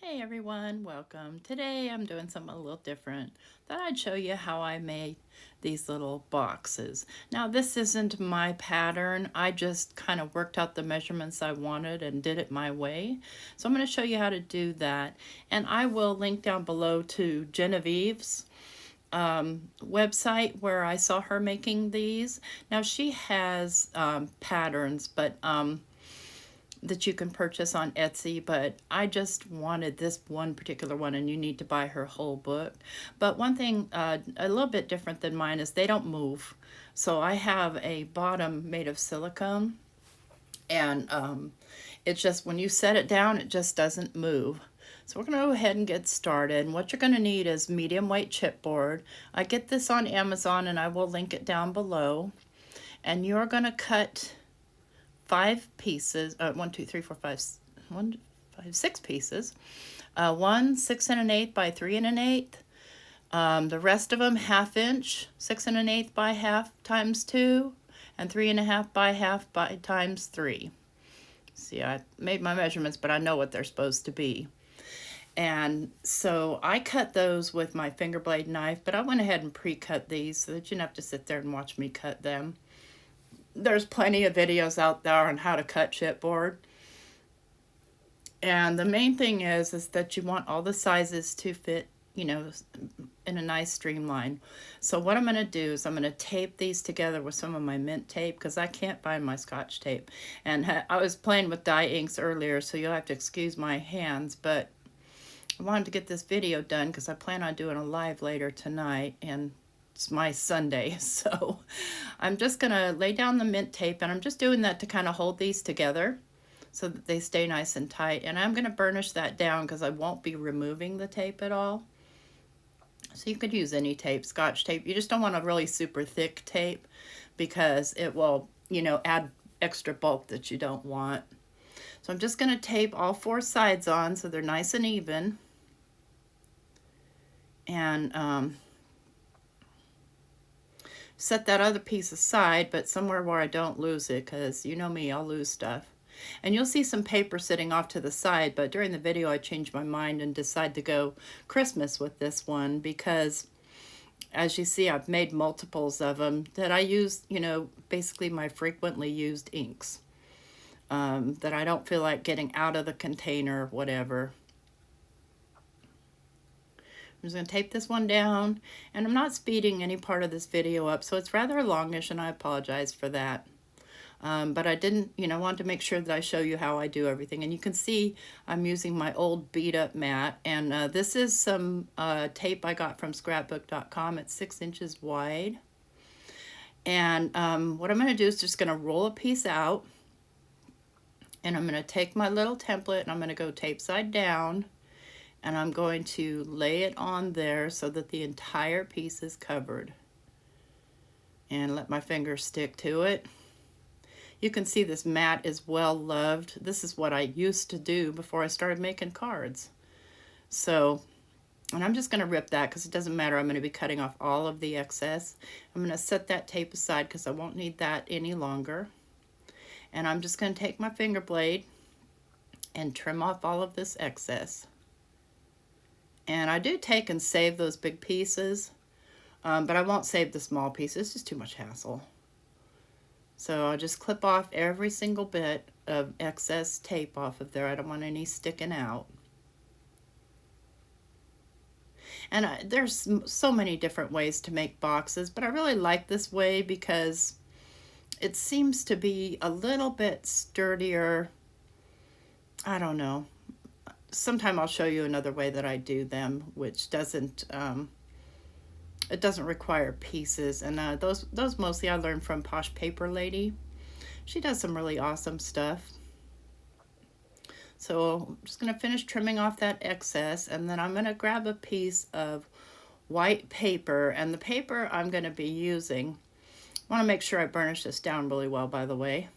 Hey everyone, welcome. Today I'm doing something a little different. Thought I'd show you how I made these little boxes. Now this isn't my pattern. I just kind of worked out the measurements I wanted and did it my way. So I'm going to show you how to do that. And I will link down below to Genevieve's website where I saw her making these. Now she has patterns, but that you can purchase on Etsy, but I just wanted this one particular one, and you need to buy her whole book. But one thing a little bit different than mine is they don't move. So I have a bottom made of silicone, and it's just when you set it down, it just doesn't move. So we're going to go ahead and get started. And what you're going to need is medium weight chipboard. I get this on Amazon, and I will link it down below. And you're going to cut 5 pieces, 6 pieces. One 6 1/8 by 3 1/8. The rest of them 1/2 inch, 6 1/8 by 1/2 times 2, and 3 1/2 by 1/2 by times 3. See, I made my measurements, but I know what they're supposed to be. And so I cut those with my finger blade knife, but I went ahead and pre-cut these so that you don't have to sit there and watch me cut them. There's plenty of videos out there on how to cut chipboard. And the main thing is that you want all the sizes to fit, in a nice streamline. So what I'm going to do is I'm going to tape these together with some of my mint tape because I can't find my Scotch tape. And I was playing with dye inks earlier, so you'll have to excuse my hands, but I wanted to get this video done because I plan on doing a live later tonight, and it's my Sunday, so I'm just gonna lay down the mint tape, and I'm just doing that to kind of hold these together so that they stay nice and tight. And I'm gonna burnish that down because I won't be removing the tape at all. So you could use any tape, Scotch tape. You just don't want a really super thick tape because it will, add extra bulk that you don't want. So I'm just gonna tape all 4 sides on so they're nice and even. And set that other piece aside, but somewhere where I don't lose it, because you know me, I'll lose stuff. And you'll see some paper sitting off to the side, but during the video I changed my mind and decided to go Christmas with this one because, as you see, I've made multiples of them that I use, basically my frequently used inks that I don't feel like getting out of the container or whatever. I'm just going to tape this one down, and I'm not speeding any part of this video up, so it's rather longish, and I apologize for that. But I didn't, want to make sure that I show you how I do everything. And you can see I'm using my old beat-up mat, and this is some tape I got from scrapbook.com. It's 6 inches wide. And what I'm going to do is just going to roll a piece out, and I'm going to take my little template, and I'm going to go tape side down, and I'm going to lay it on there so that the entire piece is covered. And let my finger stick to it. You can see this mat is well loved. This is what I used to do before I started making cards. So, and I'm just going to rip that because it doesn't matter. I'm going to be cutting off all of the excess. I'm going to set that tape aside because I won't need that any longer. And I'm just going to take my finger blade and trim off all of this excess. And I do take and save those big pieces, but I won't save the small pieces. It's just too much hassle. So I'll just clip off every single bit of excess tape off of there. I don't want any sticking out. And there's so many different ways to make boxes, but I really like this way because it seems to be a little bit sturdier. I don't know. Sometime I'll show you another way that I do them, which doesn't, it doesn't require pieces. And those mostly I learned from Posh Paper Lady. She does some really awesome stuff. So I'm just going to finish trimming off that excess, and then I'm going to grab a piece of white paper. And the paper I'm going to be using, I want to make sure I burnish this down really well, by the way.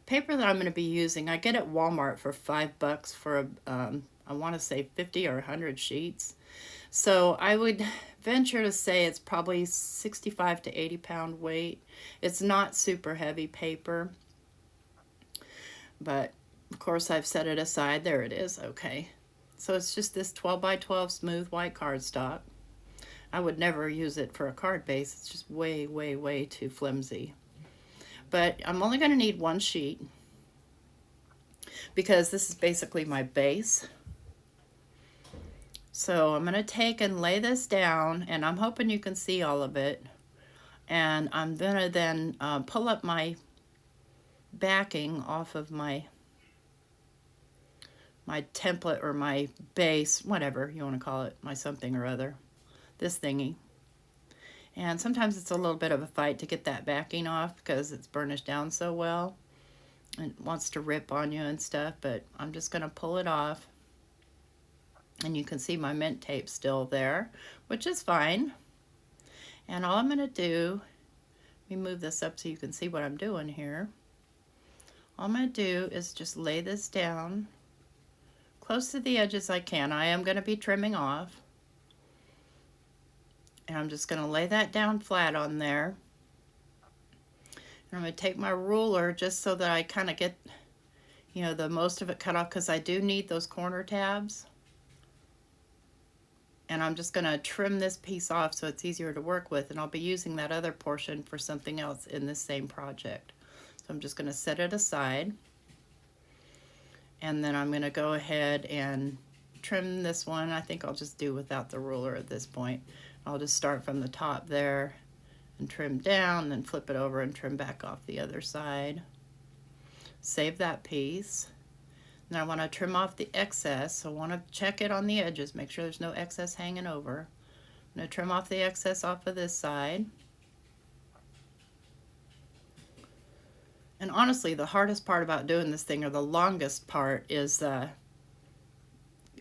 Paper that I'm going to be using, I get at Walmart for $5 for I want to say 50 or 100 sheets. So I would venture to say it's probably 65 to 80 pound weight. It's not super heavy paper, but of course I've set it aside. There it is. Okay. So it's just this 12 by 12 smooth white cardstock. I would never use it for a card base. It's just way, way, way too flimsy. But I'm only going to need one sheet because this is basically my base. So I'm going to take and lay this down, and I'm hoping you can see all of it. And I'm going to then pull up my backing off of my template or my base, whatever you want to call it, my something or other, this thingy. And sometimes it's a little bit of a fight to get that backing off because it's burnished down so well and it wants to rip on you and stuff, but I'm just going to pull it off. And you can see my mint tape still there, which is fine. And all I'm going to do, let me move this up so you can see what I'm doing here. All I'm going to do is just lay this down close to the edge as I can. I am going to be trimming off. And I'm just going to lay that down flat on there. And I'm going to take my ruler just so that I kind of get, you know, the most of it cut off because I do need those corner tabs. And I'm just going to trim this piece off so it's easier to work with. And I'll be using that other portion for something else in this same project. So I'm just going to set it aside. And then I'm going to go ahead and trim this one. I think I'll just do without the ruler at this point. I'll just start from the top there and trim down, then flip it over and trim back off the other side. Save that piece. Now I want to trim off the excess, so I want to check it on the edges, make sure there's no excess hanging over. I'm going to trim off the excess off of this side. And honestly, the hardest part about doing this thing, or the longest part, is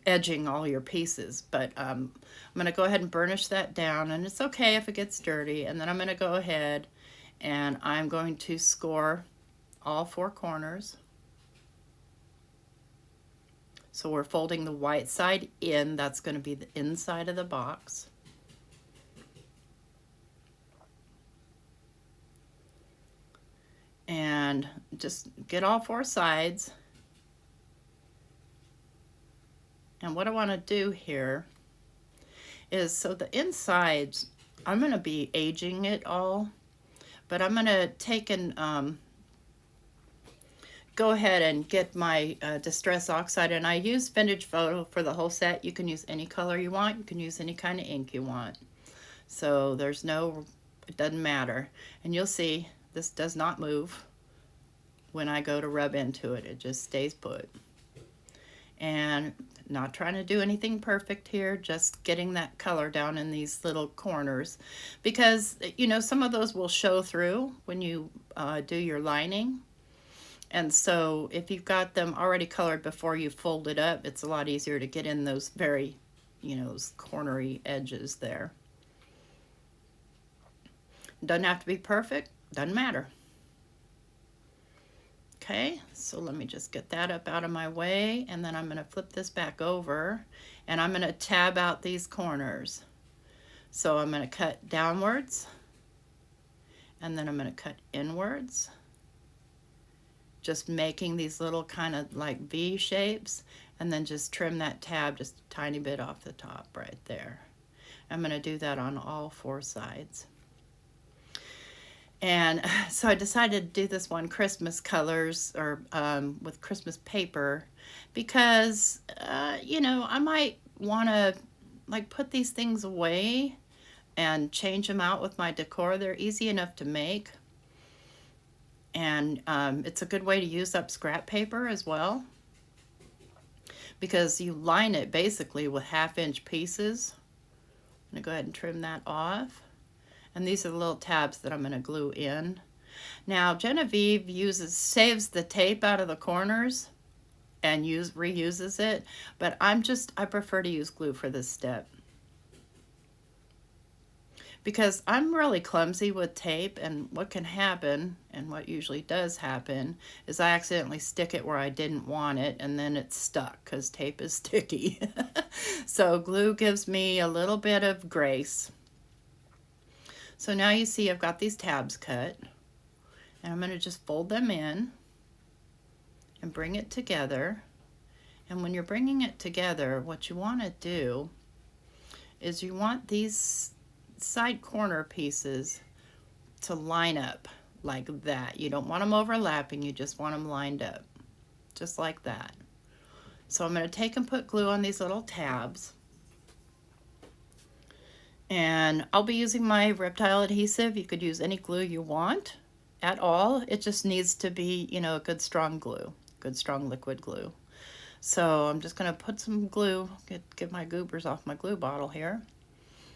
edging all your pieces. But I'm going to go ahead and burnish that down, and it's okay if it gets dirty. And then I'm going to go ahead and I'm going to score all four corners. So we're folding the white side in. That's going to be the inside of the box. And just get all four sides. And what I want to do here is, so the insides, I'm going to be aging it all, but I'm going to take and go ahead and get my Distress Oxide, and I use Vintage Photo for the whole set. You can use any color you want. You can use any kind of ink you want. So there's no, it doesn't matter. And you'll see this does not move when I go to rub into it. It just stays put. And not trying to do anything perfect here, just getting that color down in these little corners, because you know some of those will show through when you do your lining. And so if you've got them already colored before you fold it up, it's a lot easier to get in those very, you know, those cornery edges there. Doesn't have to be perfect, doesn't matter. Okay, so let me just get that up out of my way, and then I'm going to flip this back over, and I'm going to tab out these corners. So I'm going to cut downwards, and then I'm going to cut inwards, just making these little kind of like V shapes, and then just trim that tab just a tiny bit off the top right there. I'm going to do that on all four sides. And so I decided to do this one Christmas colors, or with Christmas paper, because you know, I might want to like put these things away and change them out with my decor. They're easy enough to make, and it's a good way to use up scrap paper as well, because you line it basically with 1/2-inch pieces. I'm gonna go ahead and trim that off. And these are the little tabs that I'm going to glue in. Now Genevieve saves the tape out of the corners and reuses it, but I prefer to use glue for this step, because I'm really clumsy with tape, and what can happen, and what usually does happen, is I accidentally stick it where I didn't want it, and then it's stuck because tape is sticky. So glue gives me a little bit of grace. So now you see I've got these tabs cut, and I'm going to just fold them in and bring it together, And when you're bringing it together, what you want to do is you want these side corner pieces to line up like that. You don't want them overlapping, you just want them lined up, just like that. So I'm going to take and put glue on these little tabs. And I'll be using my Reptile Adhesive. You could use any glue you want at all. It just needs to be, you know, a good strong glue, good strong liquid glue. So I'm just going to put some glue, get my goobers off my glue bottle here.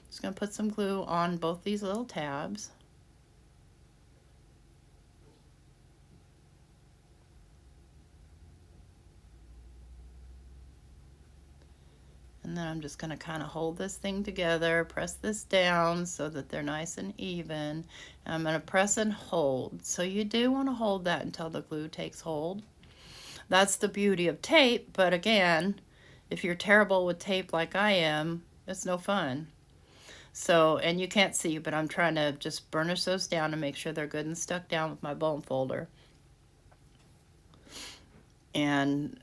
Just going to put some glue on both these little tabs. And then I'm just going to kind of hold this thing together, press this down so that they're nice and even. And I'm going to press and hold. So you do want to hold that until the glue takes hold. That's the beauty of tape, but again, if you're terrible with tape like I am, it's no fun. So, and you can't see, but I'm trying to just burnish those down to make sure they're good and stuck down with my bone folder. And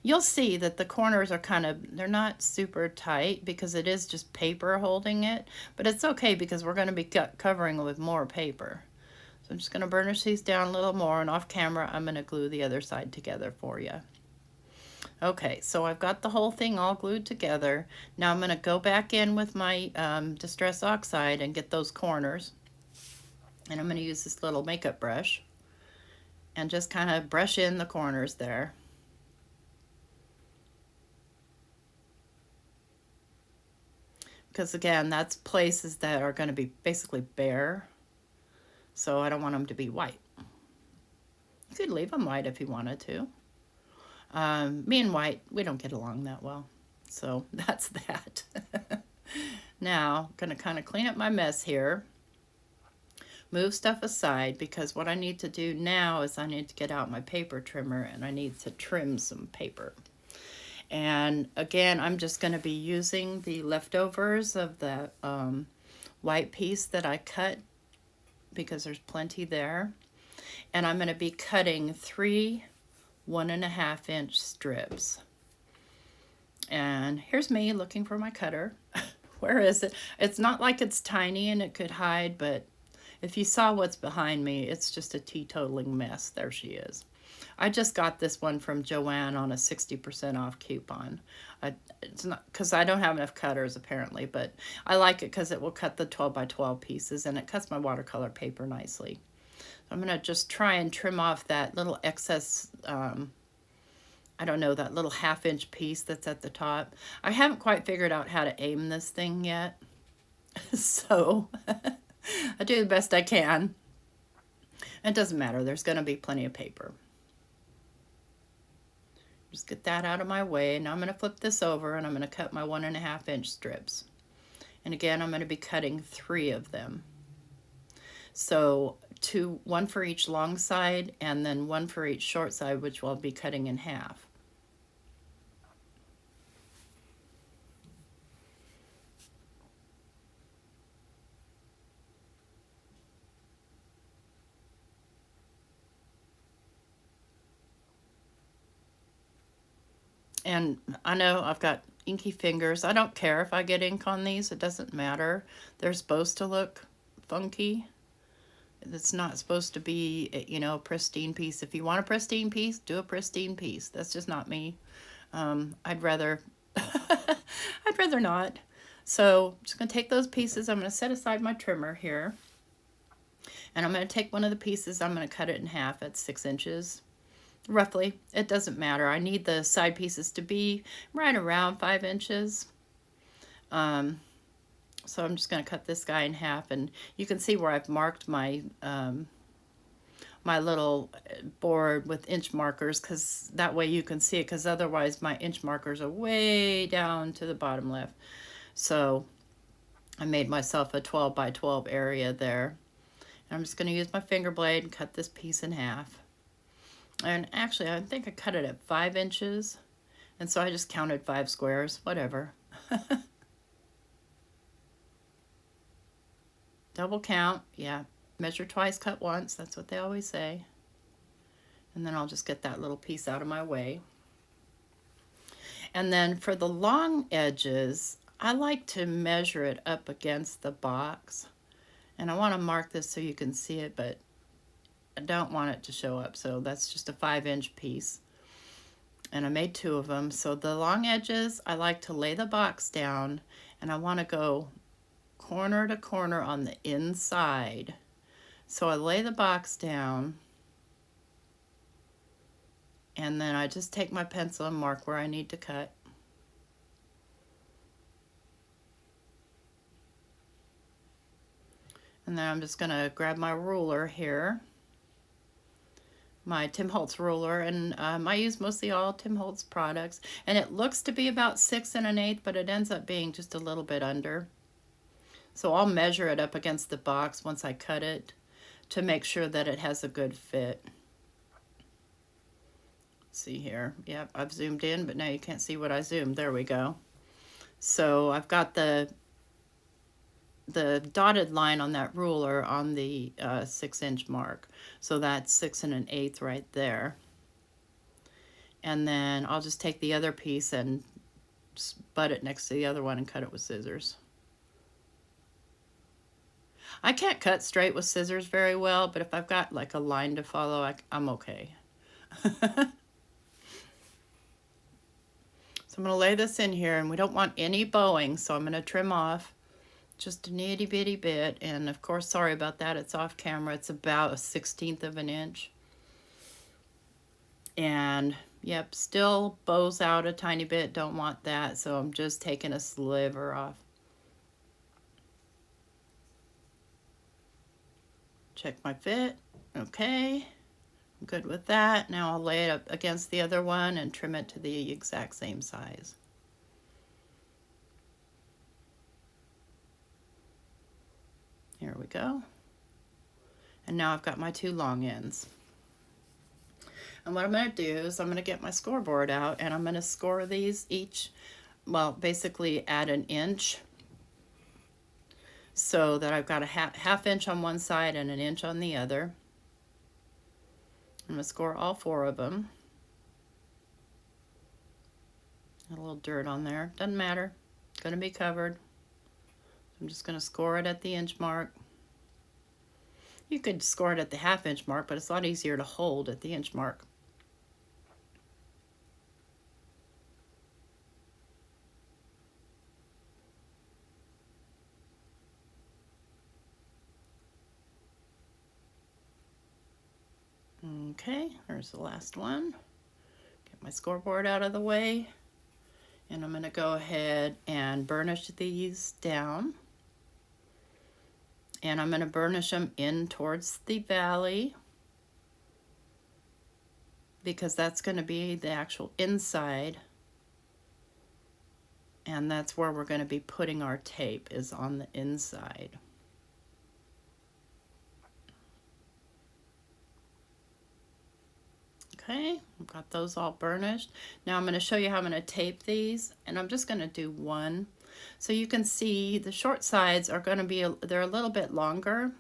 you'll see that the corners are kind of, they're not super tight because it is just paper holding it, but it's okay because we're going to be covering with more paper. So I'm just going to burnish these down a little more, and off camera I'm going to glue the other side together for you. Okay, so I've got the whole thing all glued together. Now I'm going to go back in with my Distress Oxide and get those corners. And I'm going to use this little makeup brush and just kind of brush in the corners there. Because again, that's places that are going to be basically bare. So I don't want them to be white. You could leave them white if you wanted to. Me and white, we don't get along that well. So that's that. Now, I'm going to kind of clean up my mess here. Move stuff aside, because what I need to do now is I need to get out my paper trimmer and I need to trim some paper. And again, I'm just going to be using the leftovers of the white piece that I cut, because there's plenty there. And I'm going to be cutting 3 1.5 inch strips. And here's me looking for my cutter. Where is it? It's not like it's tiny and it could hide, but if you saw what's behind me, it's just a teetotaling mess. There she is. I just got this one from Joann on a 60% off coupon. It's not because I don't have enough cutters apparently, but I like it because it will cut the 12 by 12 pieces, and it cuts my watercolor paper nicely. I'm going to just try and trim off that little excess, I don't know, that little 1/2 inch piece that's at the top. I haven't quite figured out how to aim this thing yet. So I do the best I can. It doesn't matter. There's going to be plenty of paper. Just get that out of my way. Now I'm going to flip this over and I'm going to cut my 1.5 inch strips. And again, I'm going to be cutting 3 of them. So 1 for each long side and then 1 for each short side, which we'll be cutting in half. And I know I've got inky fingers. I don't care if I get ink on these. It doesn't matter. They're supposed to look funky. It's not supposed to be, you know, a pristine piece. If you want a pristine piece, do a pristine piece. That's just not me. I'd rather, I'd rather not. So I'm just going to take those pieces. I'm going to set aside my trimmer here. And I'm going to take one of the pieces. I'm going to cut it in half at 6 inches. Roughly. It doesn't matter. I need the side pieces to be right around 5 inches. So I'm just going to cut this guy in half, and you can see where I've marked my my little board with inch markers, because that way you can see it, because otherwise my inch markers are way down to the bottom left. So I made myself a 12 by 12 area there. And I'm just going to use my finger blade and cut this piece in half. And actually, I think I cut it at 5 inches. And so I just counted 5 squares, whatever. Double count, yeah. Measure twice, cut once. That's what they always say. And then I'll just get that little piece out of my way. And then for the long edges, I like to measure it up against the box. And I want to mark this so you can see it, but I don't want it to show up. So that's just a 5-inch piece. And I made 2 of them. So the long edges, I like to lay the box down, and I want to go corner to corner on the inside. So I lay the box down, and then I just take my pencil and mark where I need to cut. And then I'm just going to grab my ruler here, my Tim Holtz ruler, and I use mostly all Tim Holtz products. And it looks to be about 6 1/8, but it ends up being just a little bit under. So I'll measure it up against the box once I cut it to make sure that it has a good fit. See here, yep, I've zoomed in, but now you can't see what I zoomed. There we go. So I've got the dotted line on that ruler on the 6-inch mark. So that's 6 1/8 right there. And then I'll just take the other piece and butt it next to the other one and cut it with scissors. I can't cut straight with scissors very well, but if I've got like a line to follow, I'm okay. So I'm going to lay this in here, and we don't want any bowing, so I'm going to trim off just a nitty bitty bit. And of course, sorry about that, it's off camera. It's about a 1/16 of an inch. And yep, still bows out a tiny bit, don't want that, so I'm just taking a sliver off. Check my fit, okay. I'm good with that. Now I'll lay it up against the other one and trim it to the exact same size. Here we go. And now I've got my 2 long ends. And what I'm going to do is I'm going to get my scoreboard out, and I'm going to score these each, well, basically at 1 inch, so that I've got a half inch on one side and 1 inch on the other. I'm going to score all 4 of them. Got a little dirt on there. Doesn't matter. It's going to be covered. I'm just going to score it at the inch mark. You could score it at the half-inch mark, but it's a lot easier to hold at the inch mark. Okay, there's the last one. Get my scoreboard out of the way. And I'm going to go ahead and burnish these down. And I'm going to burnish them in towards the valley, because that's going to be the actual inside. And that's where we're going to be putting our tape, is on the inside. Okay, I've got those all burnished. Now I'm going to show you how I'm going to tape these, and I'm just going to do one. So you can see the short sides are going to be, they're a little bit longer.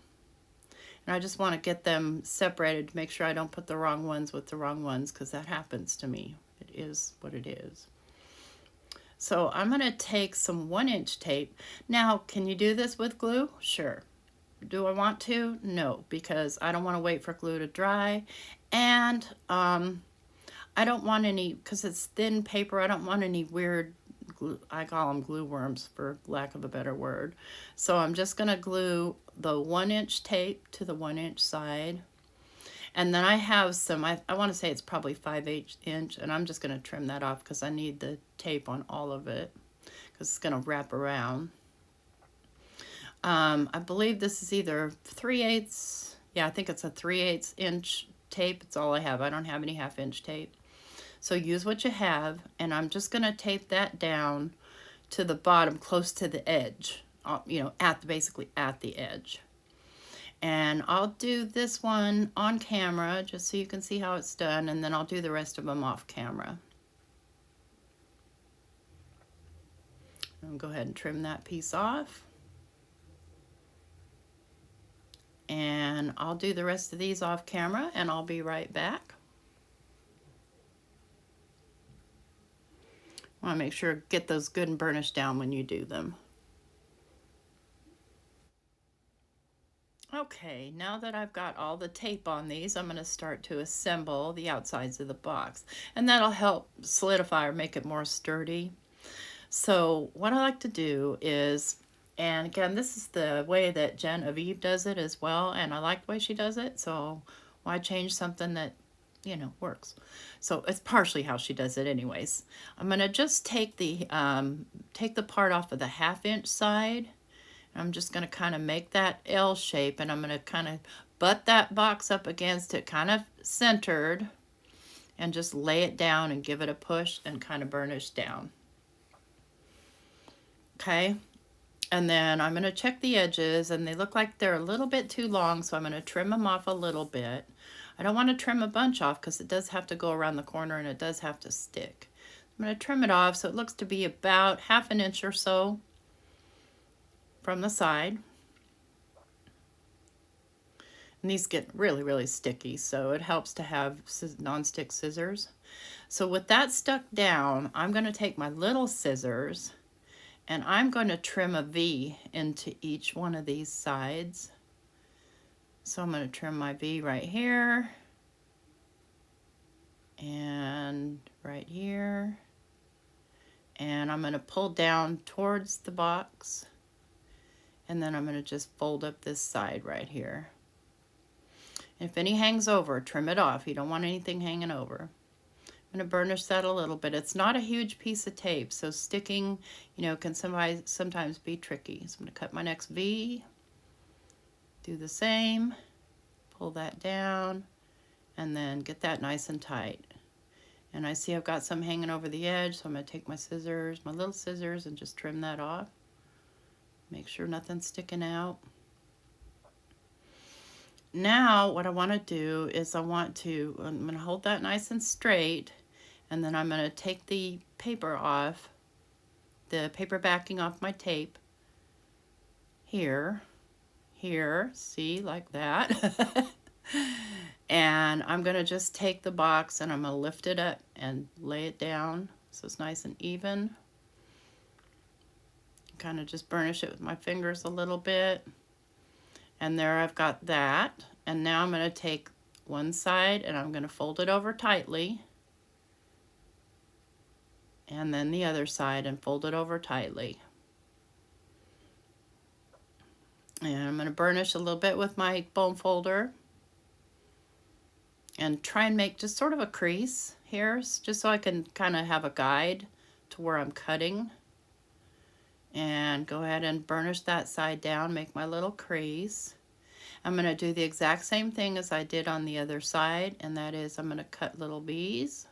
And I just want to get them separated to make sure I don't put the wrong ones with the wrong ones, because that happens to me. It is what it is. So I'm going to take some 1-inch tape. Now, can you do this with glue? Sure. Do I want to? No, because I don't want to wait for glue to dry. And I don't want any, because it's thin paper, I don't want any weird glue, I call them glue worms for lack of a better word. So I'm just going to glue the 1-inch tape to the 1-inch side. And then I have some, I want to say it's probably 5/8 inch, and I'm just going to trim that off because I need the tape on all of it, because it's going to wrap around. I believe this is either 3/8, yeah, I think it's a 3/8 inch tape. It's all I have. I don't have any 1/2-inch tape. So use what you have, and I'm just going to tape that down to the bottom, close to the edge, you know, basically at the edge. And I'll do this one on camera just so you can see how it's done, and then I'll do the rest of them off camera. I'll go ahead and trim that piece off. And I'll do the rest of these off camera, and I'll be right back. Want to make sure get those good and burnished down when you do them. Okay, now that I've got all the tape on these, I'm going to start to assemble the outsides of the box. And that'll help solidify or make it more sturdy. So what I like to do is, and again, this is the way that Genevieve does it as well, and I like the way she does it, so why change something that, you know, works? So it's partially how she does it anyways. I'm going to just take the part off of the 1/2 inch side. I'm just going to kind of make that L shape, and I'm going to kind of butt that box up against it, kind of centered, and just lay it down and give it a push and kind of burnish down. Okay, and then I'm going to check the edges, and they look like they're a little bit too long, so I'm going to trim them off a little bit. I don't want to trim a bunch off because it does have to go around the corner and it does have to stick. I'm going to trim it off so it looks to be about 1/2 inch or so from the side. And these get really, really sticky, so it helps to have non-stick scissors. So with that stuck down, I'm going to take my little scissors and I'm going to trim a V into each one of these sides. So I'm going to trim my V right here and right here. And I'm going to pull down towards the box. And then I'm going to just fold up this side right here. If any hangs over, trim it off. You don't want anything hanging over. I'm going to burnish that a little bit. It's not a huge piece of tape, so sticking, you know, can sometimes be tricky. So I'm going to cut my next V, do the same, pull that down, and then get that nice and tight. And I see I've got some hanging over the edge, so I'm going to take my scissors, my little scissors, and just trim that off. Make sure nothing's sticking out. Now what I want to do is I'm going to hold that nice and straight, and then I'm going to take the paper off, the paper backing off my tape here, see, like that. And I'm going to just take the box and I'm going to lift it up and lay it down so it's nice and even. Kind of just burnish it with my fingers a little bit. And there I've got that. And now I'm going to take one side and I'm going to fold it over tightly. And then the other side and fold it over tightly. And I'm going to burnish a little bit with my bone folder. And try and make just sort of a crease here, just so I can kind of have a guide to where I'm cutting. And go ahead and burnish that side down, make my little crease. I'm going to do the exact same thing as I did on the other side, and that is I'm going to cut little V's.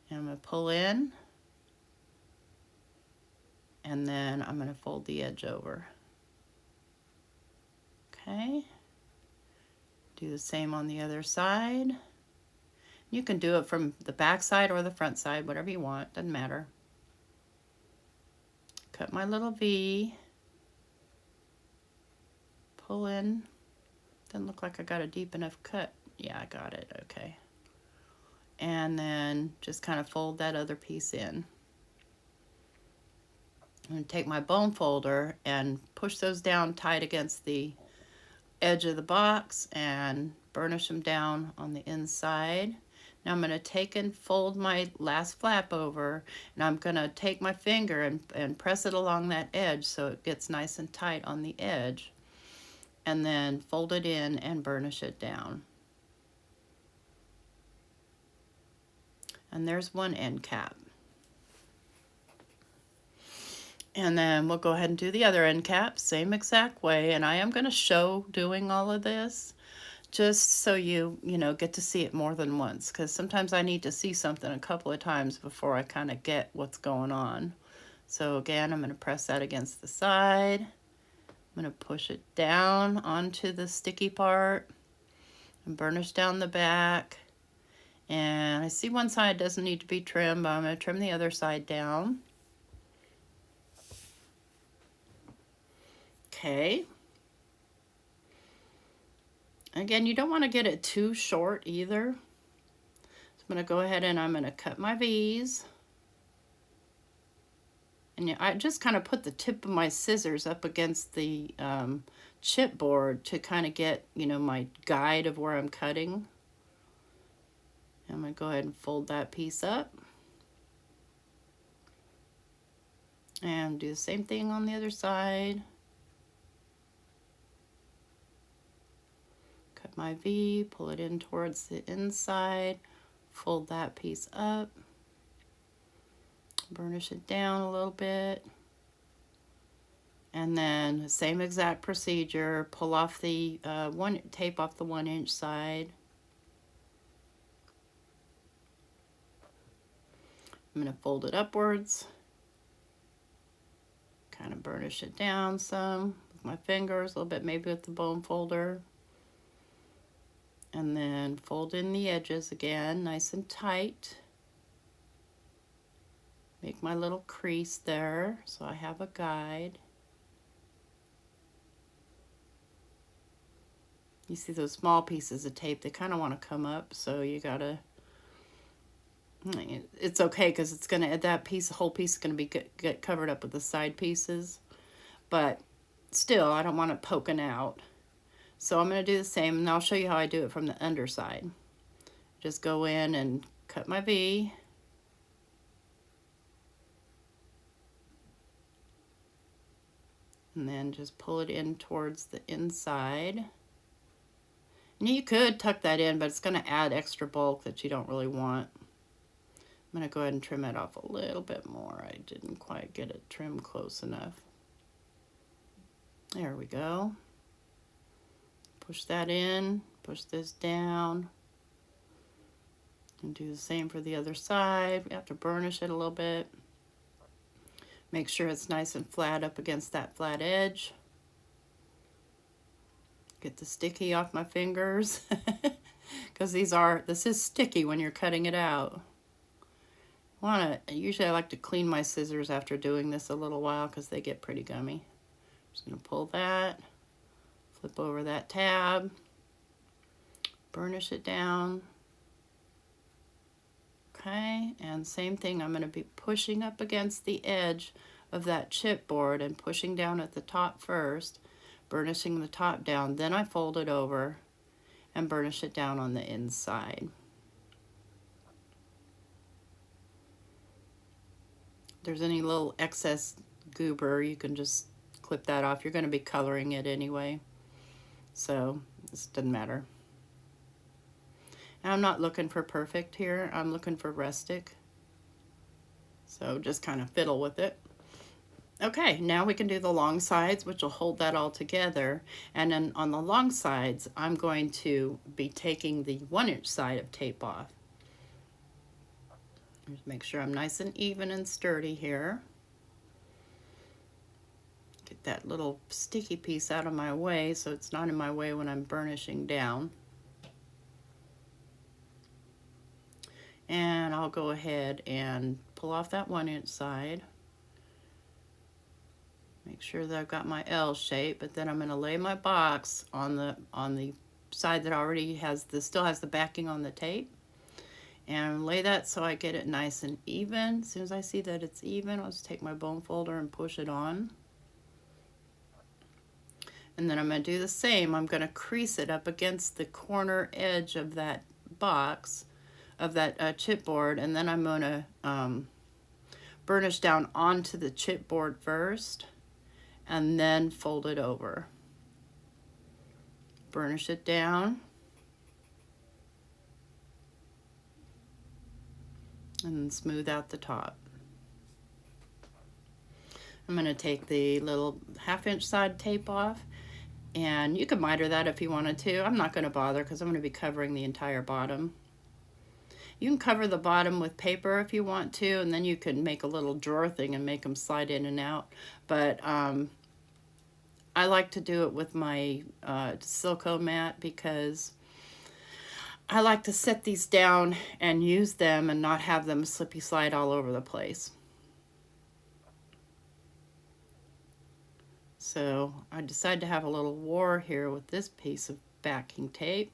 And I'm going to pull in, and then I'm going to fold the edge over. Okay. Do the same on the other side. You can do it from the back side or the front side, whatever you want, doesn't matter. Cut my little V. Pull in. Doesn't look like I got a deep enough cut. Yeah, I got it, okay. And then just kind of fold that other piece in. I'm going to take my bone folder and push those down tight against the edge of the box and burnish them down on the inside. Now I'm going to take and fold my last flap over, and I'm going to take my finger and press it along that edge so it gets nice and tight on the edge, and then fold it in and burnish it down. And there's one end cap. And then we'll go ahead and do the other end cap, same exact way, and I am going to show doing all of this just so you know, get to see it more than once, because sometimes I need to see something a couple of times before I kind of get what's going on. So again, I'm going to press that against the side. I'm going to push it down onto the sticky part and burnish down the back. And I see one side doesn't need to be trimmed, but I'm going to trim the other side down. Okay. Again, you don't want to get it too short either. So I'm I'm going to go ahead and I'm going to cut my V's. And I just kind of put the tip of my scissors up against the chipboard to kind of get, you know, my guide of where I'm cutting. I'm going to go ahead and fold that piece up. And do the same thing on the other side. Cut my V, pull it in towards the inside, fold that piece up, burnish it down a little bit, and then the same exact procedure, pull off the tape off the 1-inch side. I'm going to fold it upwards, kind of burnish it down some with my fingers, a little bit maybe with the bone folder. And then fold in the edges again, nice and tight. Make my little crease there so I have a guide. You see those small pieces of tape, they kind of want to come up, so you gotta, it's okay because it's gonna, that piece, the whole piece is gonna be get covered up with the side pieces, but still I don't want it poking out. So I'm going to do the same, and I'll show you how I do it from the underside. Just go in and cut my V. And then just pull it in towards the inside. And you could tuck that in, but it's going to add extra bulk that you don't really want. I'm going to go ahead and trim it off a little bit more. I didn't quite get it trimmed close enough. There we go. Push that in, push this down, and do the same for the other side. We have to burnish it a little bit. Make sure it's nice and flat up against that flat edge. Get the sticky off my fingers, because this is sticky when you're cutting it out. Usually I like to clean my scissors after doing this a little while because they get pretty gummy. Just gonna pull that. Flip over that tab, burnish it down. Okay, and same thing, I'm going to be pushing up against the edge of that chipboard and pushing down at the top first, burnishing the top down, then I fold it over and burnish it down on the inside. If there's any little excess goober, you can just clip that off. You're going to be coloring it anyway. So this doesn't matter. And I'm not looking for perfect here. I'm looking for rustic. So just kind of fiddle with it. Okay, now we can do the long sides, which will hold that all together. And then on the long sides, I'm going to be taking the 1-inch side of tape off. Just make sure I'm nice and even and sturdy here. Get that little sticky piece out of my way so it's not in my way when I'm burnishing down. And I'll go ahead and pull off that 1-inch side. Make sure that I've got my L shape, but then I'm going to lay my box on the side that already still has the backing on the tape. And lay that so I get it nice and even. As soon as I see that it's even, I'll just take my bone folder and push it on. And then I'm going to do the same. I'm going to crease it up against the corner edge of that box, of that chipboard, and then I'm going to burnish down onto the chipboard first, and then fold it over. Burnish it down. And smooth out the top. I'm going to take the little 1/2-inch side tape off, and you could miter that if you wanted to. I'm not going to bother because I'm going to be covering the entire bottom. You can cover the bottom with paper if you want to, and then you can make a little drawer thing and make them slide in and out. But I like to do it with my silicone mat because I like to set these down and use them and not have them slippy slide all over the place. So I decided to have a little war here with this piece of backing tape.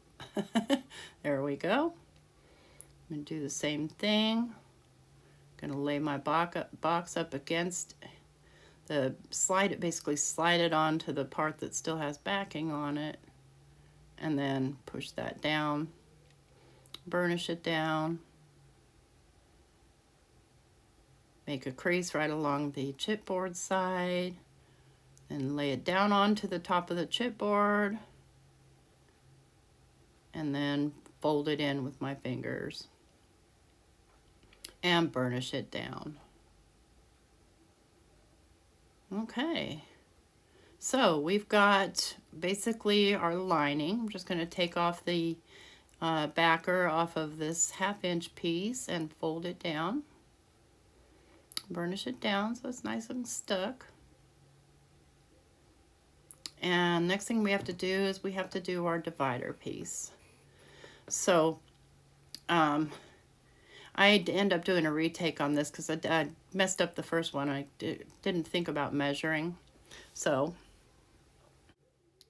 There we go. I'm going to do the same thing. Going to lay my box up against the basically slide it onto the part that still has backing on it, and then push that down, burnish it down, make a crease right along the chipboard side, and lay it down onto the top of the chipboard, and then fold it in with my fingers and burnish it down. Okay, so we've got basically our lining. I'm just going to take off the backer off of this 1/2-inch piece and fold it down. Burnish it down so it's nice and stuck. And next thing we have to do is we have to do our divider piece. So I end up doing a retake on this because I messed up the first one. I didn't think about measuring. So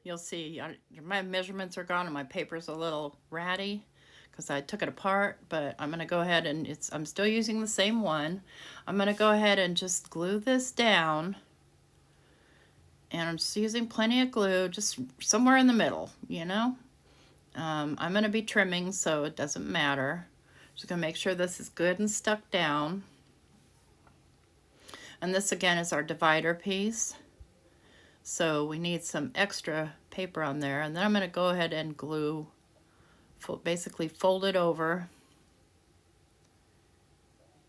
you'll see my measurements are gone and my paper's a little ratty because I took it apart, but I'm going to go ahead and I'm still using the same one. I'm going to go ahead and just glue this down. And I'm just using plenty of glue, just somewhere in the middle, you know. I'm going to be trimming, so it doesn't matter. Just going to make sure this is good and stuck down. And this again is our divider piece. So we need some extra paper on there. And then I'm going to go ahead and glue, basically fold it over,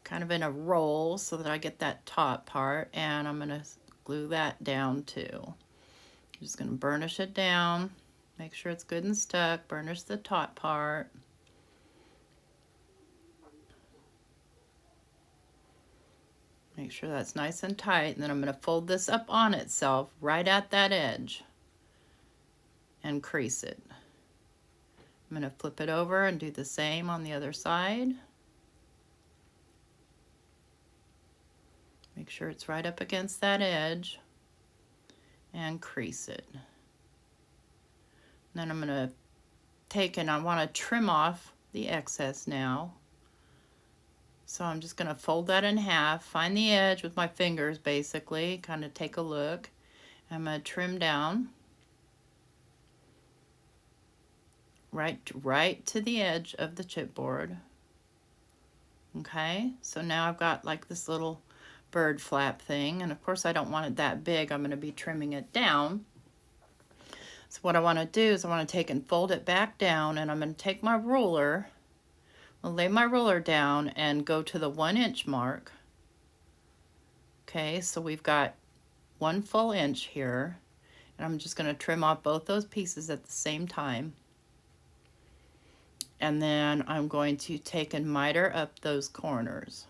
kind of in a roll so that I get that top part. And I'm going to glue that down too. I'm just going to burnish it down, make sure it's good and stuck, burnish the top part. Make sure that's nice and tight, and then I'm going to fold this up on itself right at that edge and crease it. I'm going to flip it over and do the same on the other side. Make sure it's right up against that edge and crease it. And then I'm going to take and I want to trim off the excess now. So I'm just going to fold that in half, find the edge with my fingers basically, kind of take a look. I'm going to trim down right to the edge of the chipboard. Okay, so now I've got like this little bird flap thing, and of course I don't want it that big. I'm going to be trimming it down. So what I want to do is I want to take and fold it back down, and I'm going to take my ruler, I'll lay my ruler down and go to the 1-inch mark. Okay, so we've got 1 full inch here, and I'm just going to trim off both those pieces at the same time. And then I'm going to take and miter up those corners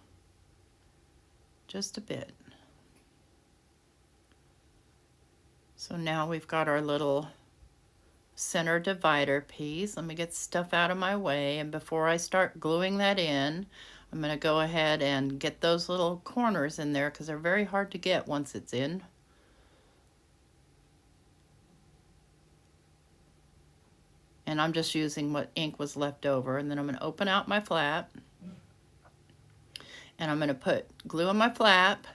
just a bit. So now we've got our little center divider piece. Let me get stuff out of my way, and before I start gluing that in, I'm going to go ahead and get those little corners in there because they're very hard to get once it's in. And I'm just using what ink was left over, and then I'm going to open out my flap, and I'm going to put glue on my flap.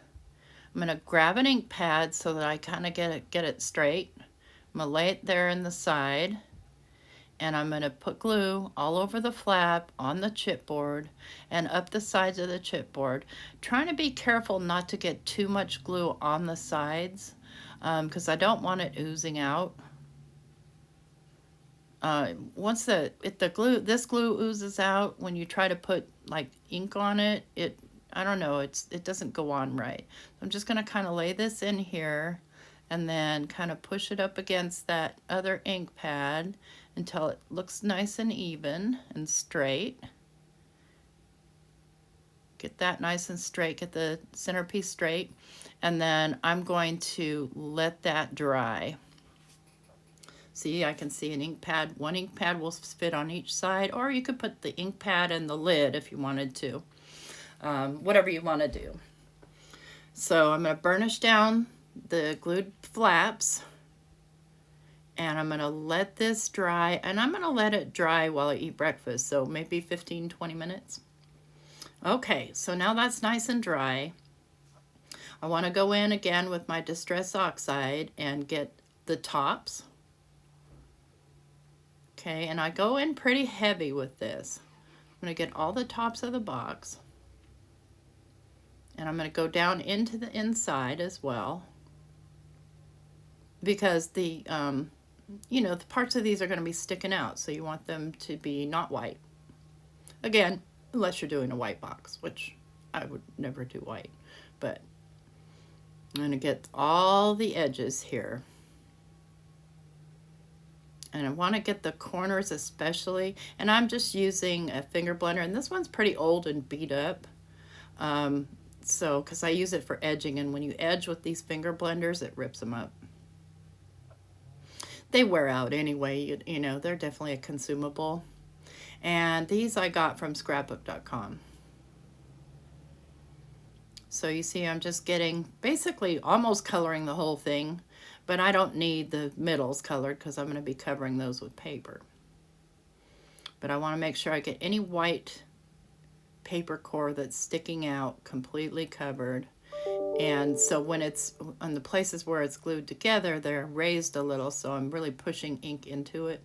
I'm going to grab an ink pad so that I kind of get it straight. I'm going to lay it there in the side, and I'm going to put glue all over the flap, on the chipboard, and up the sides of the chipboard. Trying to be careful not to get too much glue on the sides because I don't want it oozing out. Once this glue oozes out, when you try to put like ink on it, I don't know, it doesn't go on right. I'm just going to kind of lay this in here and then kind of push it up against that other ink pad until it looks nice and even and straight. Get that nice and straight, get the centerpiece straight, and then I'm going to let that dry. See, I can see an ink pad. One ink pad will fit on each side, or you could put the ink pad and the lid if you wanted to. Whatever you want to do. So I'm going to burnish down the glued flaps, And I'm going to let this dry, and I'm going to let it dry while I eat breakfast, so maybe 15-20 minutes. Okay, so now that's nice and dry. I want to go in again with my Distress Oxide and get the tops. Okay, and I go in pretty heavy with this. I'm going to get all the tops of the box. And I'm going to go down into the inside as well, because the you know, the parts of these are going to be sticking out, so you want them to be not white. Again, unless you're doing a white box, which I would never do white. But I'm going to get all the edges here. And I want to get the corners especially, and I'm just using a finger blender, and this one's pretty old and beat up. So, because I use it for edging, and when you edge with these finger blenders, it rips them up. They wear out anyway, you know, they're definitely a consumable. And these I got from scrapbook.com. So you see I'm just getting, basically almost coloring the whole thing, but I don't need the middles colored because I'm going to be covering those with paper. But I want to make sure I get any white paper core that's sticking out completely covered. And so when it's on the places where it's glued together, they're raised a little, so I'm really pushing ink into it.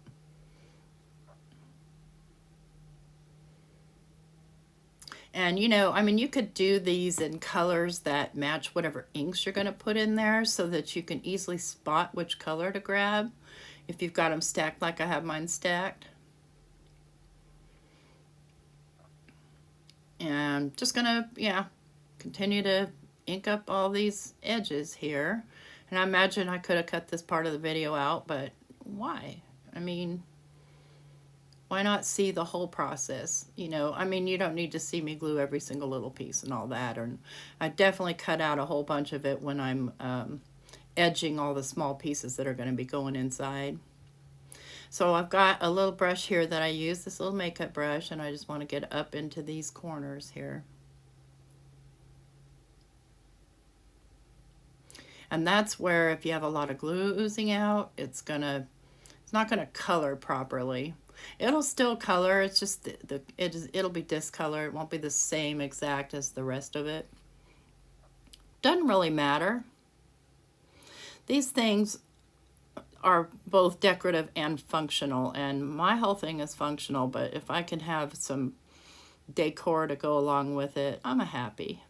And you know, I mean, you could do these in colors that match whatever inks you're going to put in there, so that you can easily spot which color to grab if you've got them stacked like I have mine stacked. And just gonna, yeah, continue to ink up all these edges here. And I imagine I could have cut this part of the video out, but why? I mean, why not see the whole process? You know, I mean, you don't need to see me glue every single little piece and all that. Or I definitely cut out a whole bunch of it when I'm edging all the small pieces that are going to be going inside. So I've got a little brush here that I use, this little makeup brush, and I just want to get up into these corners here. And that's where if you have a lot of glue oozing out, it's not gonna color properly. It'll still color, it's just it'll be discolored. It won't be the same exact as the rest of it. Doesn't really matter. These things are both decorative and functional, and my whole thing is functional, but if I can have some decor to go along with it, I'm happy.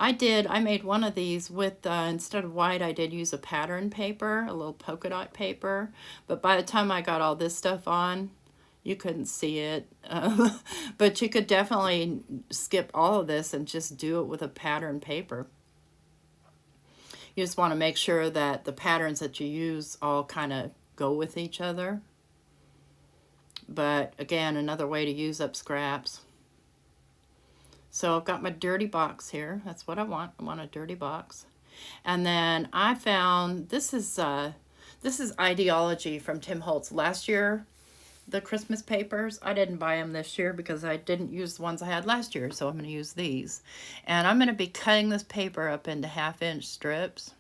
I made one of these with, instead of white, I did use a pattern paper, a little polka dot paper. But by the time I got all this stuff on, you couldn't see it. But you could definitely skip all of this and just do it with a pattern paper. You just want to make sure that the patterns that you use all kind of go with each other. But again, another way to use up scraps. So I've got my dirty box here. That's what I want. I want a dirty box. And then I found, this is Ideology from Tim Holtz. Last year, the Christmas papers, I didn't buy them this year because I didn't use the ones I had last year. So I'm going to use these. And I'm going to be cutting this paper up into 1/2-inch strips.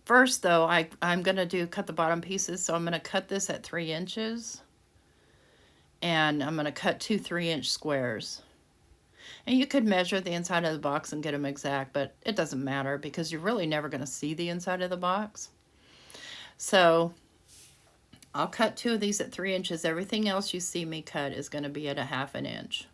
First though, I'm going to cut the bottom pieces. So I'm going to cut this at 3 inches. And I'm going to cut 2 3-inch squares. And you could measure the inside of the box and get them exact, but it doesn't matter because you're really never going to see the inside of the box. So I'll cut 2 of these at 3 inches. Everything else you see me cut is going to be at 1/2 inch.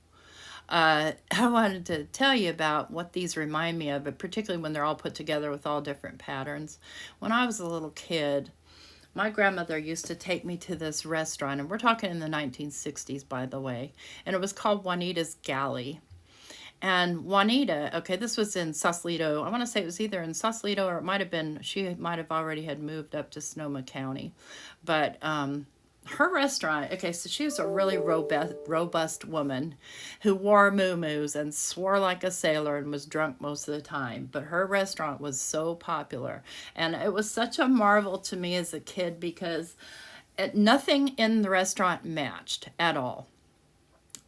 I wanted to tell you about what these remind me of, but particularly when they're all put together with all different patterns. When I was a little kid, my grandmother used to take me to this restaurant, and we're talking in the 1960s, by the way, and it was called Juanita's Galley. And Juanita, okay, this was in Sausalito. I want to say it was either in Sausalito or it might have been, she might have already had moved up to Sonoma County. But her restaurant, okay, so she was a really robust woman who wore muumuus and swore like a sailor and was drunk most of the time. But her restaurant was so popular. And it was such a marvel to me as a kid because nothing in the restaurant matched at all.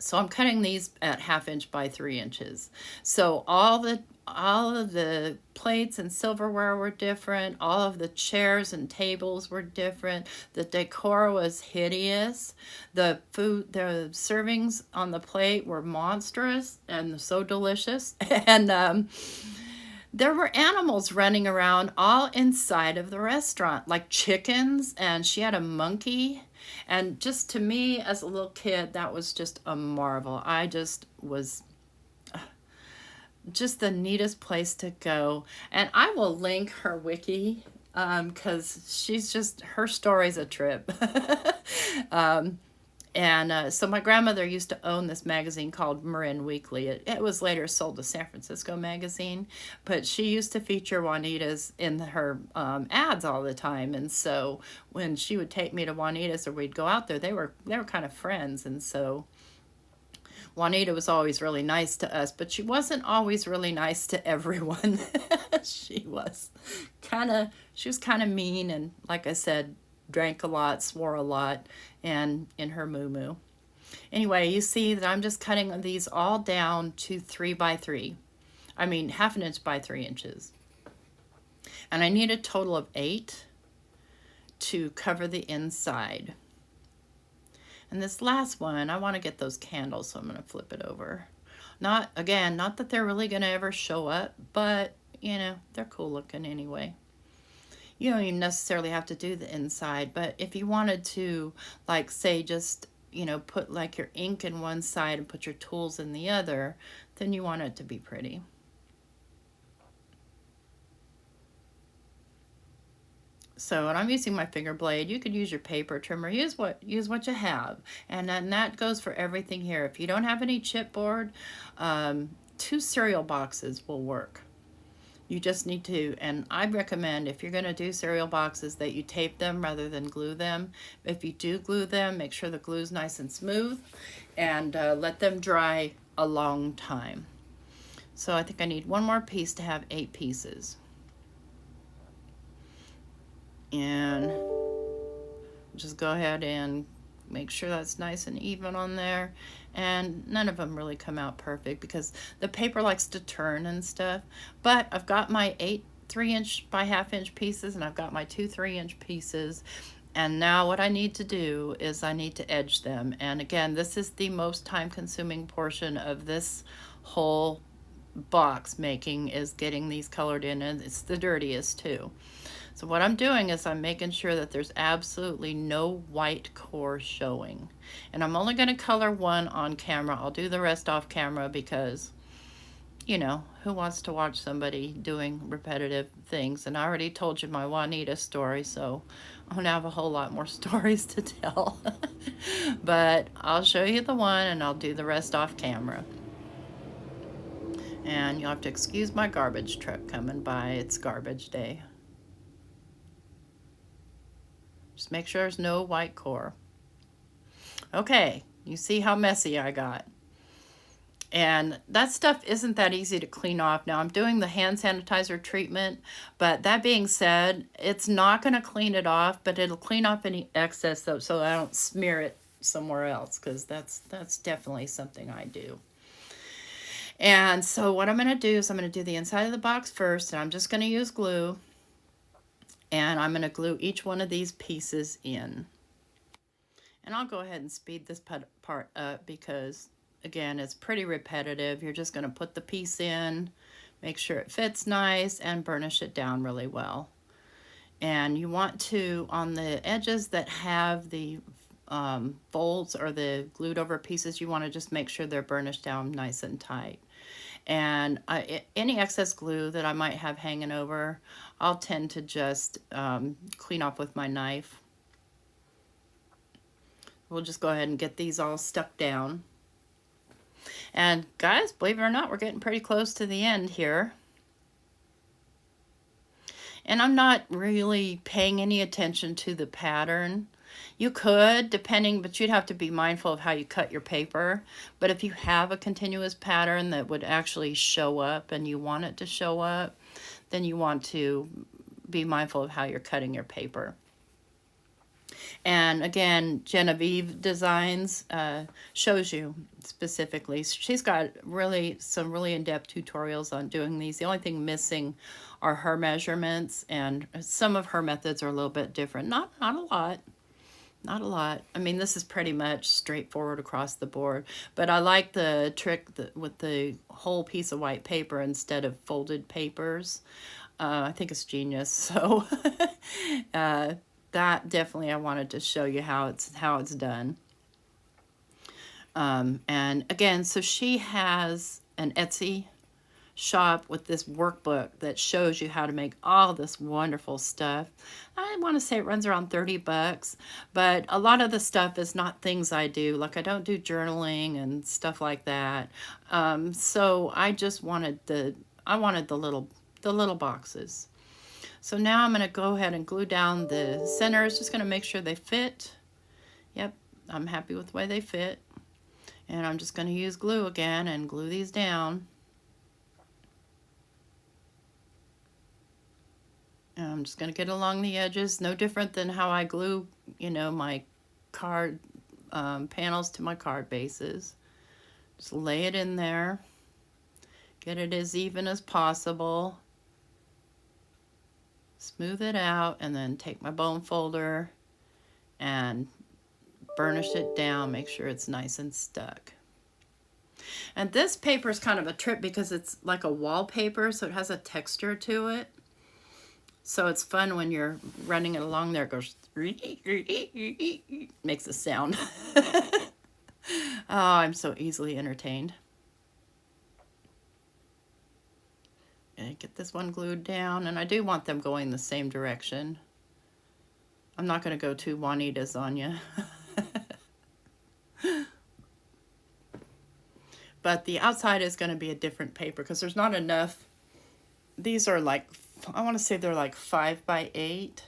So I'm cutting these at 1/2 inch by 3 inches. So all of the plates and silverware were different. All of the chairs and tables were different. The decor was hideous. The servings on the plate were monstrous and so delicious. And there were animals running around all inside of the restaurant, like chickens, and she had a monkey. And just to me, as a little kid, that was just a marvel. I just was just the neatest place to go. And I will link her wiki because she's just, her story's a trip. So my grandmother used to own this magazine called Marin Weekly. It was later sold to San Francisco Magazine, but she used to feature Juanita's in her ads all the time. And so when she would take me to Juanita's or we'd go out there, they were kind of friends. And so Juanita was always really nice to us, but she wasn't always really nice to everyone. She was kind of mean, and like I said, drank a lot, swore a lot, and in her moo-moo. Anyway, you see that I'm just cutting these all down to 3 by 3. I mean, 1/2 inch by 3 inches. And I need a total of 8 to cover the inside. And this last one, I want to get those candles, so I'm going to flip it over. Not that they're really going to ever show up, but, you know, they're cool looking anyway. You don't even necessarily have to do the inside, but if you wanted to, like, say, just, you know, put like your ink in one side and put your tools in the other, then you want it to be pretty. So, and I'm using my finger blade. You could use your paper trimmer. Use what you have. And then that goes for everything here. If you don't have any chipboard, 2 cereal boxes will work. You just need to, and I recommend if you're going to do cereal boxes that you tape them rather than glue them. If you do glue them, make sure the glue's nice and smooth, and let them dry a long time. So I think I need one more piece to have 8 pieces. And just go ahead and make sure that's nice and even on there. And none of them really come out perfect because the paper likes to turn and stuff. But I've got my 8 3-inch by 1/2 inch pieces, and I've got my 2 3-inch pieces. And now what I need to do is I need to edge them. And again, this is the most time-consuming portion of this whole box making, is getting these colored in, and it's the dirtiest too. So what I'm doing is I'm making sure that there's absolutely no white core showing. And I'm only going to color one on camera. I'll do the rest off camera because, you know, who wants to watch somebody doing repetitive things? And I already told you my Juanita story, so I'm going to have a whole lot more stories to tell. But I'll show you the one and I'll do the rest off camera. And you'll have to excuse my garbage truck coming by. It's garbage day. Just make sure there's no white core. Okay, you see how messy I got. And that stuff isn't that easy to clean off. Now I'm doing the hand sanitizer treatment, but that being said, it's not going to clean it off, but it'll clean off any excess so I don't smear it somewhere else, because that's definitely something I do. And so what I'm going to do is I'm going to do the inside of the box first, and I'm just going to use glue. And I'm going to glue each one of these pieces in. And I'll go ahead and speed this part up because, again, it's pretty repetitive. You're just going to put the piece in, make sure it fits nice, and burnish it down really well. And you want to, on the edges that have the folds or the glued over pieces, you want to just make sure they're burnished down nice and tight. And any excess glue that I might have hanging over, I'll tend to just clean off with my knife. We'll just go ahead and get these all stuck down. And guys, believe it or not, we're getting pretty close to the end here. And I'm not really paying any attention to the pattern. You could, depending, but you'd have to be mindful of how you cut your paper. But if you have a continuous pattern that would actually show up and you want it to show up, then you want to be mindful of how you're cutting your paper. And again, Genevieve Designs shows you specifically. She's got some really in-depth tutorials on doing these. The only thing missing are her measurements, and some of her methods are a little bit different. Not a lot. Not a lot. I mean, this is pretty much straightforward across the board. But I like the trick with the whole piece of white paper instead of folded papers. I think it's genius. So that definitely I wanted to show you how it's done. And again, so she has an Etsy shop with this workbook that shows you how to make all this wonderful stuff. I want to say it runs around 30 bucks, but a lot of the stuff is not things I do. Like I don't do journaling and stuff like that. So I just wanted the little boxes. So now I'm going to go ahead and glue down the centers, just going to make sure they fit. Yep, I'm happy with the way they fit. And I'm just going to use glue again and glue these down. And I'm just going to get along the edges, no different than how I glue, you know, my card panels to my card bases. Just lay it in there. Get it as even as possible. Smooth it out, and then take my bone folder and burnish it down. Make sure it's nice and stuck. And this paper is kind of a trip because it's like a wallpaper, so it has a texture to it. So it's fun when you're running it along there. It goes, makes a sound. Oh, I'm so easily entertained. And get this one glued down, and I do want them going the same direction. I'm not going to go too Juanitas on you. But the outside is going to be a different paper because there's not enough. These are like, I want to say they're like 5 by 8.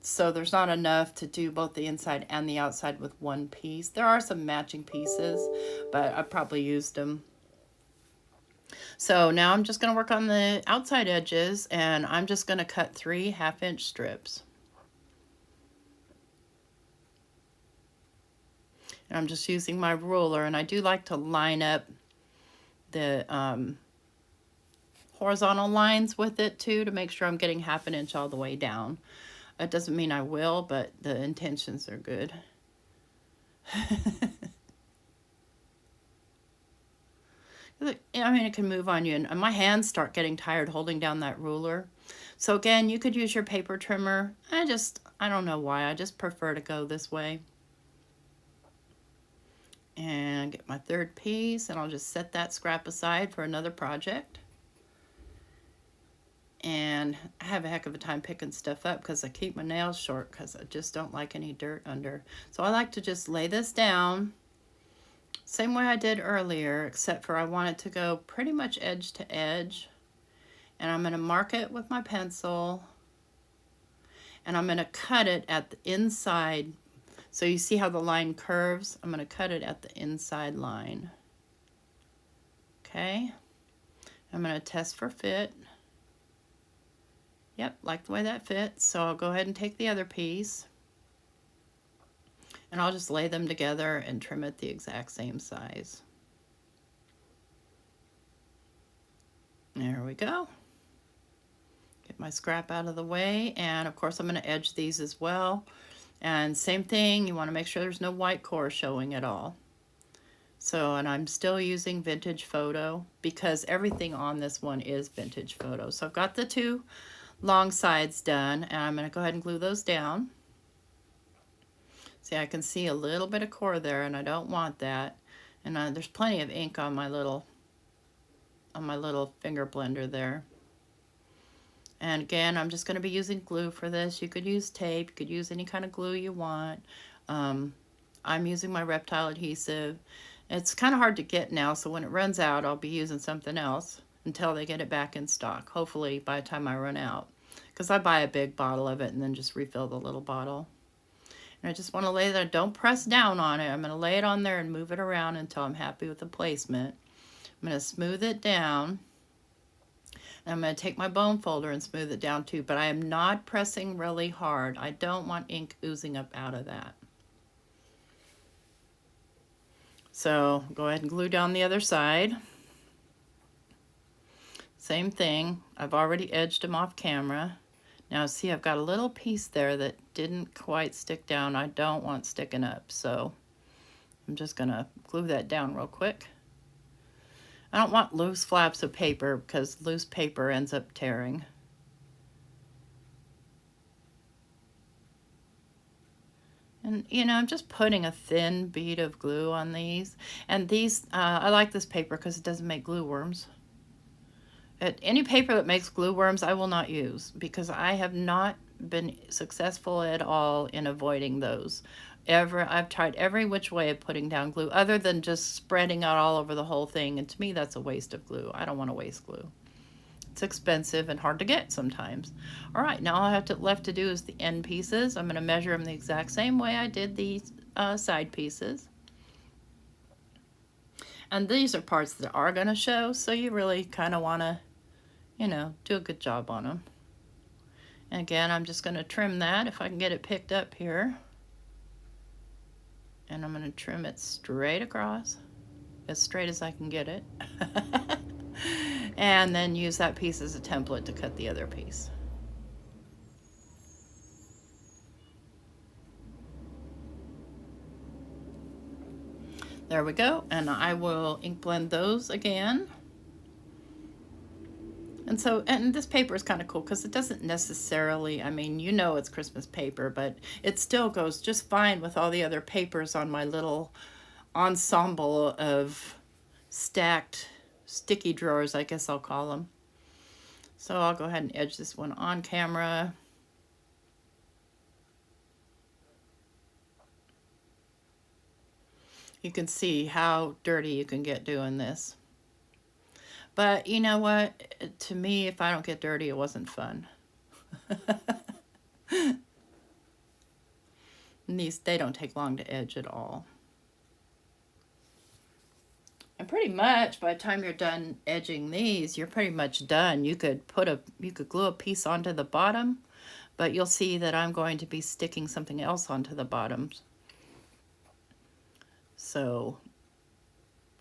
So there's not enough to do both the inside and the outside with one piece. There are some matching pieces, but I probably used them. So now I'm just going to work on the outside edges, and I'm just going to cut 3 half-inch strips. And I'm just using my ruler, and I do like to line up the horizontal lines with it too to make sure I'm getting half an inch all the way down. It doesn't mean I will, but the intentions are good. I mean, it can move on you, and my hands start getting tired holding down that ruler. So again, you could use your paper trimmer. I don't know why, I just prefer to go this way. And get my third piece, and I'll just set that scrap aside for another project. And I have a heck of a time picking stuff up because I keep my nails short because I just don't like any dirt under. So I like to just lay this down same way I did earlier, except for I want it to go pretty much edge to edge. And I'm going to mark it with my pencil, and I'm going to cut it at the inside. So you see how the line curves? I'm going to cut it at the inside line. Okay. I'm going to test for fit. Yep, like the way that fits. So I'll go ahead and take the other piece, and I'll just lay them together and trim it the exact same size. There we go. Get my scrap out of the way, and of course I'm going to edge these as well. And same thing, you want to make sure there's no white core showing at all. So, and I'm still using Vintage Photo because everything on this one is Vintage Photo. So I've got the 2 long sides done, and I'm going to go ahead and glue those down. See, I can see a little bit of core there, and I don't want that. And there's plenty of ink on my little finger blender there. And again, I'm just going to be using glue for this. You could use tape, you could use any kind of glue you want. I'm using my Reptile Adhesive. It's kind of hard to get now, so when it runs out, I'll be using something else until they get it back in stock, hopefully by the time I run out. Because I buy a big bottle of it and then just refill the little bottle. And I just want to lay that, don't press down on it. I'm going to lay it on there and move it around until I'm happy with the placement. I'm going to smooth it down. I'm going to take my bone folder and smooth it down too, but I am not pressing really hard. I don't want ink oozing up out of that. So go ahead and glue down the other side. Same thing. I've already edged them off camera. Now see, I've got a little piece there that didn't quite stick down. I don't want sticking up, so I'm just going to glue that down real quick. I don't want loose flaps of paper because loose paper ends up tearing. And, you know, I'm just putting a thin bead of glue on these. And these, I like this paper because it doesn't make glue worms. Any paper that makes glue worms, I will not use because I have not been successful at all in avoiding those. I've tried every which way of putting down glue other than just spreading out all over the whole thing. And to me, that's a waste of glue. I don't want to waste glue. It's expensive and hard to get sometimes. All right, now all I have left to do is the end pieces. I'm going to measure them the exact same way I did these side pieces. And these are parts that are going to show, so you really kind of want to, you know, do a good job on them. And again, I'm just going to trim that if I can get it picked up here. And I'm going to trim it straight across, as straight as I can get it. And then use that piece as a template to cut the other piece. There we go. And I will ink blend those again. And so, and this paper is kind of cool because it doesn't necessarily, I mean, you know it's Christmas paper, but it still goes just fine with all the other papers on my little ensemble of stacked sticky drawers, I guess I'll call them. So I'll go ahead and edge this one on camera. You can see how dirty you can get doing this. But you know what? To me, if I don't get dirty, it wasn't fun. And these, they don't take long to edge at all. And pretty much by the time you're done edging these, you're pretty much done. You could glue a piece onto the bottom, but you'll see that I'm going to be sticking something else onto the bottoms. So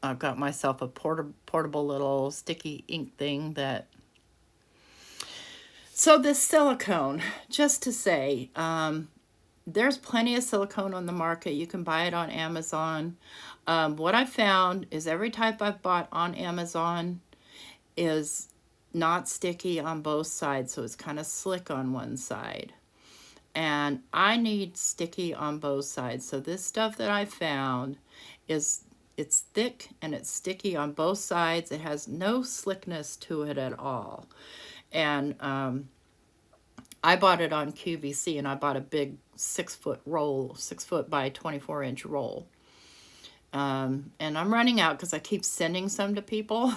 I've got myself a portable little sticky ink thing that... So this silicone, just to say, there's plenty of silicone on the market. You can buy it on Amazon. What I found is every type I've bought on Amazon is not sticky on both sides, so it's kind of slick on one side. And I need sticky on both sides. So this stuff that I found it's thick and it's sticky on both sides. It has no slickness to it at all. And I bought it on QVC, and I bought a big 6-foot roll, 6-foot by 24-inch roll. And I'm running out because I keep sending some to people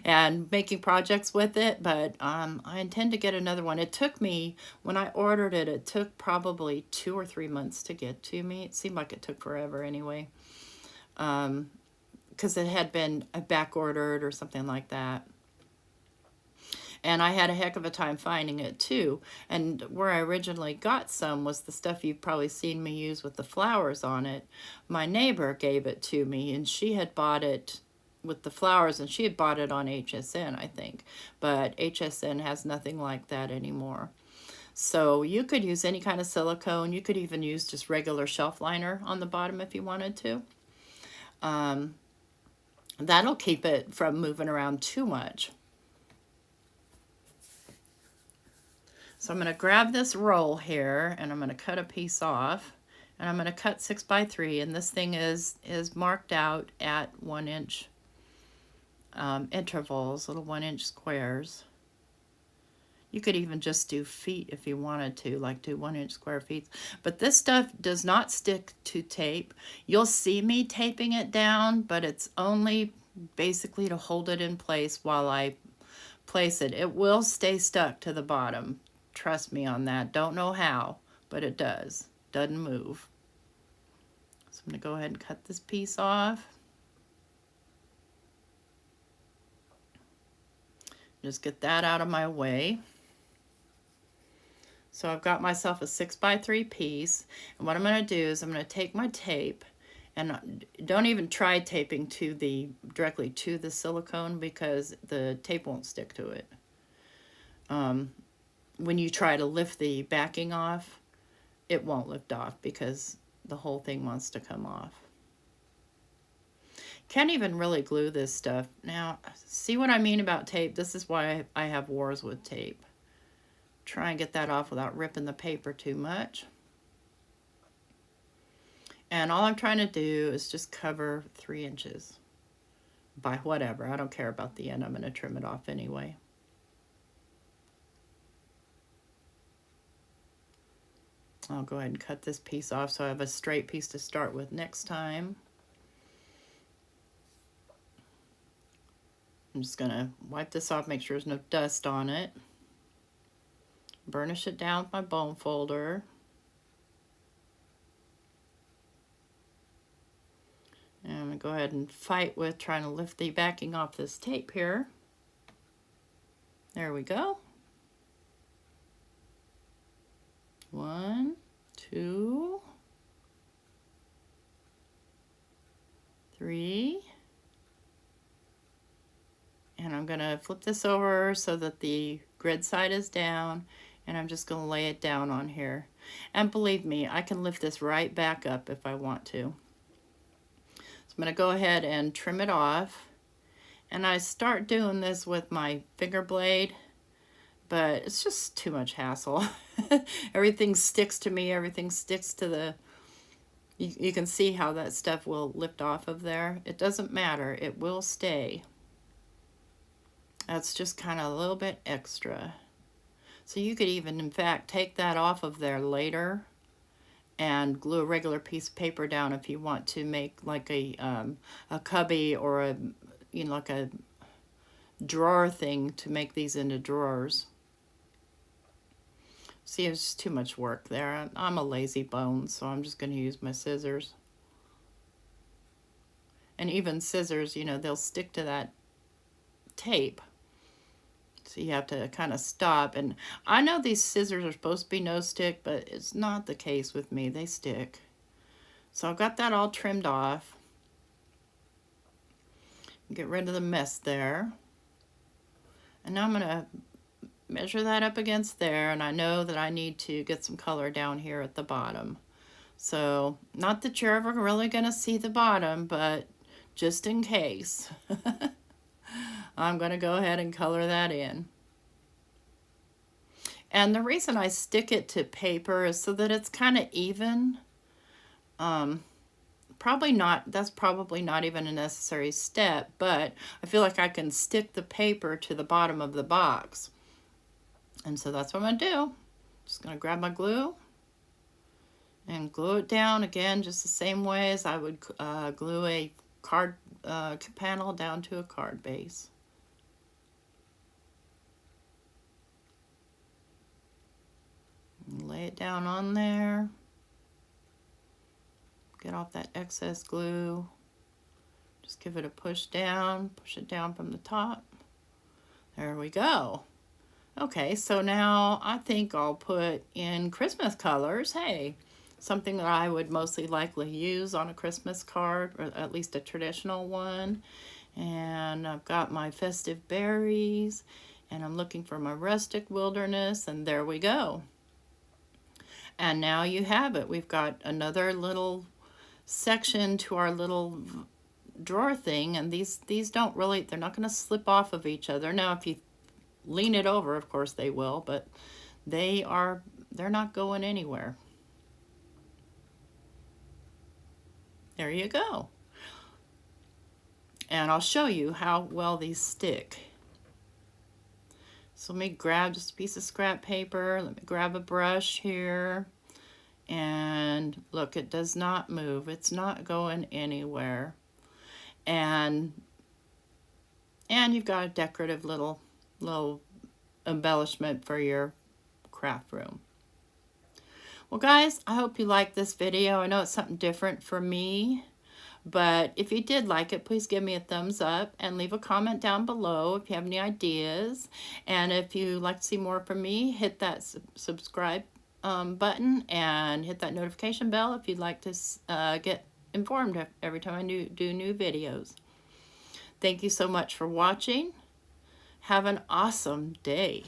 and making projects with it, but I intend to get another one. It took me, when I ordered it, it took probably 2 or 3 months to get to me. It seemed like it took forever anyway, because it had been back ordered or something like that. And I had a heck of a time finding it too. And where I originally got some was the stuff you've probably seen me use with the flowers on it. My neighbor gave it to me, and she had bought it with the flowers, and she had bought it on HSN, I think. But HSN has nothing like that anymore. So you could use any kind of silicone. You could even use just regular shelf liner on the bottom if you wanted to. That'll keep it from moving around too much. So I'm going to grab this roll here, and I'm going to cut a piece off, and I'm going to cut 6 by 3, and this thing is marked out at 1-inch intervals, little 1-inch squares. You could even just do feet if you wanted to, like do 1-inch square feet. But this stuff does not stick to tape. You'll see me taping it down, but it's only basically to hold it in place while I place it. It will stay stuck to the bottom. Trust me on that. Don't know how, but it does. Doesn't move. So I'm going to go ahead and cut this piece off. Just get that out of my way. So I've got myself a 6x3 piece, and what I'm going to do is I'm going to take my tape, and don't even try taping directly to the silicone, because the tape won't stick to it. When you try to lift the backing off, it won't lift off because the whole thing wants to come off. Can't even really glue this stuff. Now, see what I mean about tape? This is why I have wars with tape. Try and get that off without ripping the paper too much. And all I'm trying to do is just cover 3 inches by whatever. I don't care about the end. I'm going to trim it off anyway. I'll go ahead and cut this piece off so I have a straight piece to start with next time. I'm just going to wipe this off, make sure there's no dust on it. Burnish it down with my bone folder. And I'm going to go ahead and fight with trying to lift the backing off this tape here. There we go. 1, 2, 3. And I'm going to flip this over so that the grid side is down, and I'm just going to lay it down on here. And believe me, I can lift this right back up if I want to. So I'm going to go ahead and trim it off. And I start doing this with my finger blade, but it's just too much hassle. Everything sticks to me, everything sticks to the... You can see how that stuff will lift off of there. It doesn't matter, it will stay. That's just kind of a little bit extra. So you could even, in fact, take that off of there later and glue a regular piece of paper down if you want to make like a cubby or a, you know, like a drawer thing to make these into drawers. See, it's just too much work there. I'm a lazy bone, so I'm just going to use my scissors. And even scissors, you know, they'll stick to that tape. So you have to kind of stop. And I know these scissors are supposed to be no stick, but it's not the case with me. They stick. So I've got that all trimmed off. Get rid of the mess there. And now I'm going to measure that up against there. And I know that I need to get some color down here at the bottom. So not that you're ever really going to see the bottom, but just in case. I'm going to go ahead and color that in. And the reason I stick it to paper is so that it's kind of even. That's probably not even a necessary step, but I feel like I can stick the paper to the bottom of the box. And so that's what I'm going to do. Just going to grab my glue and glue it down again, just the same way as I would glue a card panel down to a card base. Lay it down on there. Get off that excess glue. Just give it a push it down from the top. There we go. Okay, so now I think I'll put in Christmas colors. Hey, something that I would mostly likely use on a Christmas card, or at least a traditional one. And I've got my festive berries, and I'm looking for my rustic wilderness, and there we go. And now you have it. We've got another little section to our little drawer thing, and these don't really, they're not going to slip off of each other. Now if you lean it over, of course they will, but they're not going anywhere. There you go. And I'll show you how well these stick. So let me grab just a piece of scrap paper. Let me grab a brush here. And look, it does not move. It's not going anywhere. And you've got a decorative little embellishment for your craft room. Well, guys, I hope you liked this video. I know it's something different for me, But if you did like it, please give me a thumbs up and leave a comment down below if you have any ideas. And if you'd like to see more from me, hit that subscribe button and hit that notification bell if you'd like to get informed every time I do new videos. Thank you so much for watching. Have an awesome day.